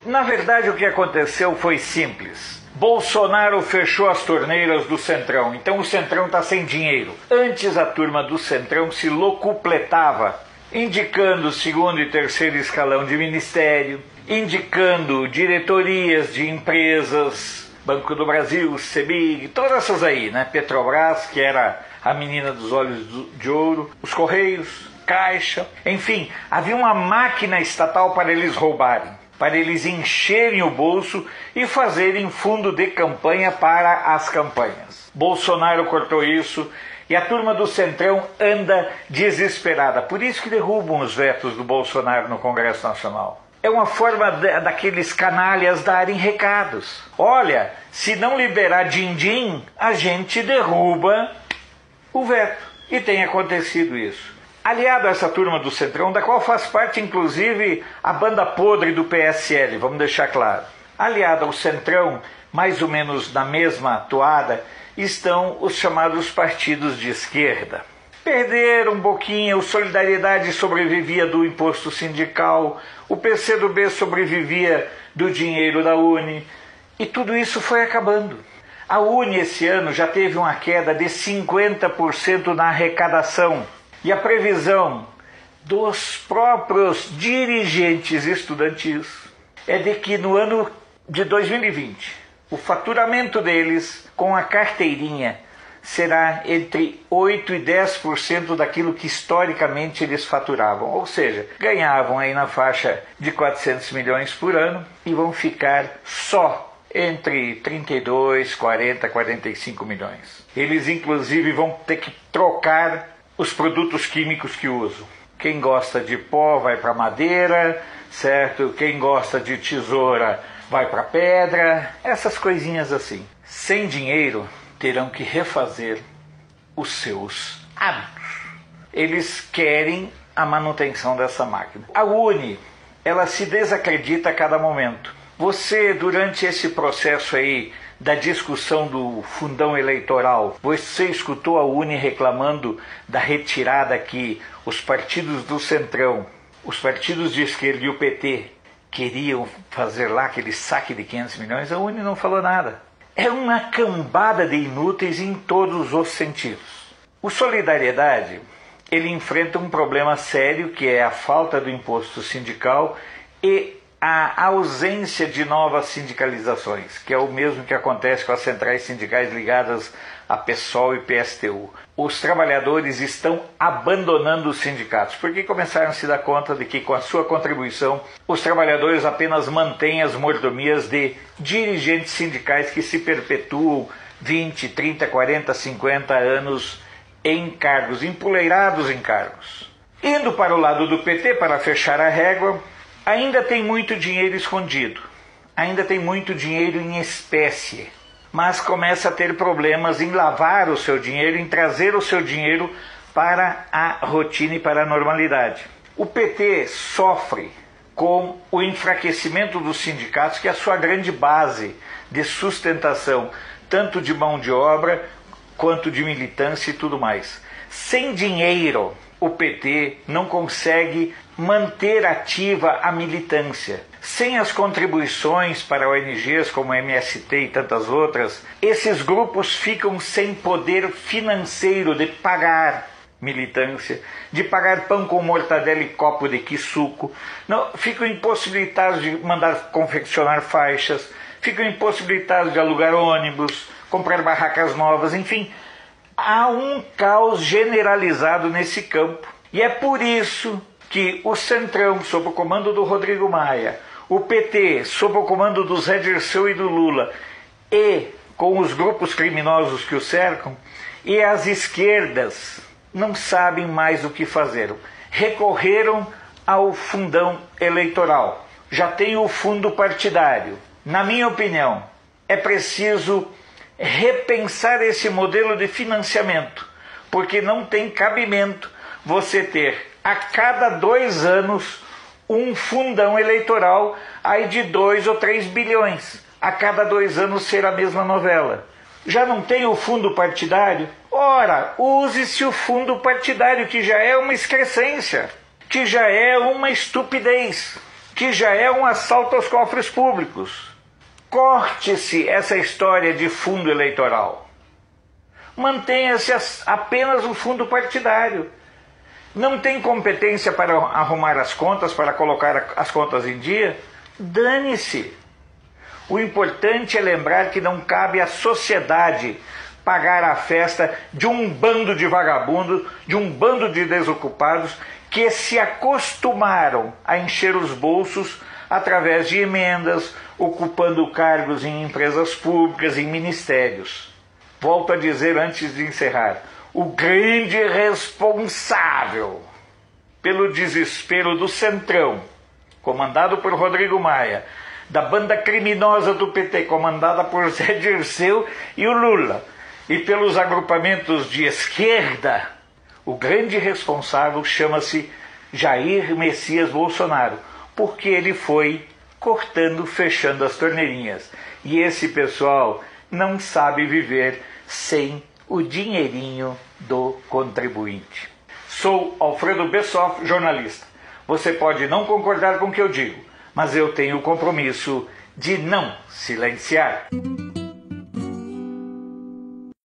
Na verdade, o que aconteceu foi simples. Bolsonaro fechou as torneiras do Centrão, então o Centrão está sem dinheiro. Antes a turma do Centrão se locupletava, indicando segundo e terceiro escalão de ministério, indicando diretorias de empresas, Banco do Brasil, CEMIG, todas essas aí, né? Petrobras, que era a menina dos olhos de ouro, os Correios, Caixa, enfim, havia uma máquina estatal para eles roubarem, para eles encherem o bolso e fazerem fundo de campanha para as campanhas. Bolsonaro cortou isso e a turma do Centrão anda desesperada. Por isso que derrubam os vetos do Bolsonaro no Congresso Nacional. É uma forma daqueles canalhas darem recados. Olha, se não liberar din-din, a gente derruba o veto. E tem acontecido isso. Aliado a essa turma do Centrão, da qual faz parte inclusive a banda podre do PSL, vamos deixar claro. Aliado ao Centrão, mais ou menos na mesma toada, estão os chamados partidos de esquerda. Perderam um pouquinho, o Solidariedade sobrevivia do imposto sindical, o PCdoB sobrevivia do dinheiro da UNE, e tudo isso foi acabando. A UNE esse ano já teve uma queda de 50% na arrecadação. E a previsão dos próprios dirigentes estudantis é de que no ano de 2020, o faturamento deles com a carteirinha será entre 8% e 10% daquilo que historicamente eles faturavam. Ou seja, ganhavam aí na faixa de 400 milhões por ano e vão ficar só entre 32, 40, 45 milhões. Eles inclusive vão ter que trocar os produtos químicos que usam. Quem gosta de pó vai para madeira, certo? Quem gosta de tesoura vai para pedra, essas coisinhas assim. Sem dinheiro, terão que refazer os seus hábitos. Eles querem a manutenção dessa máquina. A UNE, ela se desacredita a cada momento. Você, durante esse processo aí da discussão do fundão eleitoral, você escutou a UNE reclamando da retirada que os partidos do Centrão, os partidos de esquerda e o PT queriam fazer lá aquele saque de 500 milhões? A UNE não falou nada. É uma cambada de inúteis em todos os sentidos. O Solidariedade, ele enfrenta um problema sério, que é a falta do imposto sindical e a ausência de novas sindicalizações, que é o mesmo que acontece com as centrais sindicais ligadas a PSOL e PSTU. Os trabalhadores estão abandonando os sindicatos, porque começaram a se dar conta de que com a sua contribuição os trabalhadores apenas mantêm as mordomias de dirigentes sindicais que se perpetuam 20, 30, 40, 50 anos em cargos, empoleirados em cargos. Indo para o lado do PT, para fechar a régua, ainda tem muito dinheiro escondido, ainda tem muito dinheiro em espécie, mas começa a ter problemas em lavar o seu dinheiro, em trazer o seu dinheiro para a rotina e para a normalidade. O PT sofre com o enfraquecimento dos sindicatos, que é a sua grande base de sustentação, tanto de mão de obra quanto de militância e tudo mais. Sem dinheiro, o PT não consegue manter ativa a militância. Sem as contribuições para ONGs como a MST e tantas outras, esses grupos ficam sem poder financeiro de pagar militância, de pagar pão com mortadela e copo de quissuco, não, ficam impossibilitados de mandar confeccionar faixas, ficam impossibilitados de alugar ônibus, comprar barracas novas, enfim, há um caos generalizado nesse campo. E é por isso que o Centrão, sob o comando do Rodrigo Maia, o PT, sob o comando do Zé Dirceu e do Lula, e com os grupos criminosos que o cercam, e as esquerdas não sabem mais o que fazer. Recorreram ao fundão eleitoral. Já tem o fundo partidário. Na minha opinião, é preciso repensar esse modelo de financiamento, porque não tem cabimento você ter a cada 2 anos um fundão eleitoral aí de 2 ou 3 bilhões. A cada 2 anos ser a mesma novela. Já não tem o fundo partidário? Ora, use-se o fundo partidário, que já é uma excrescência, que já é uma estupidez. que já é um assalto aos cofres públicos. Corte-se essa história de fundo eleitoral. Mantenha-se apenas o fundo partidário. Não tem competência para arrumar as contas, para colocar as contas em dia? Dane-se. O importante é lembrar que não cabe à sociedade pagar a festa de um bando de vagabundos, de um bando de desocupados que se acostumaram a encher os bolsos através de emendas, ocupando cargos em empresas públicas, em ministérios. Volto a dizer antes de encerrar, o grande responsável pelo desespero do Centrão, comandado por Rodrigo Maia, da banda criminosa do PT, comandada por Zé Dirceu e o Lula, e pelos agrupamentos de esquerda, o grande responsável chama-se Jair Messias Bolsonaro, porque ele foi cortando, fechando as torneirinhas. E esse pessoal não sabe viver sem o dinheirinho do contribuinte. Sou Alfredo Bessoff, jornalista. Você pode não concordar com o que eu digo, mas eu tenho o compromisso de não silenciar.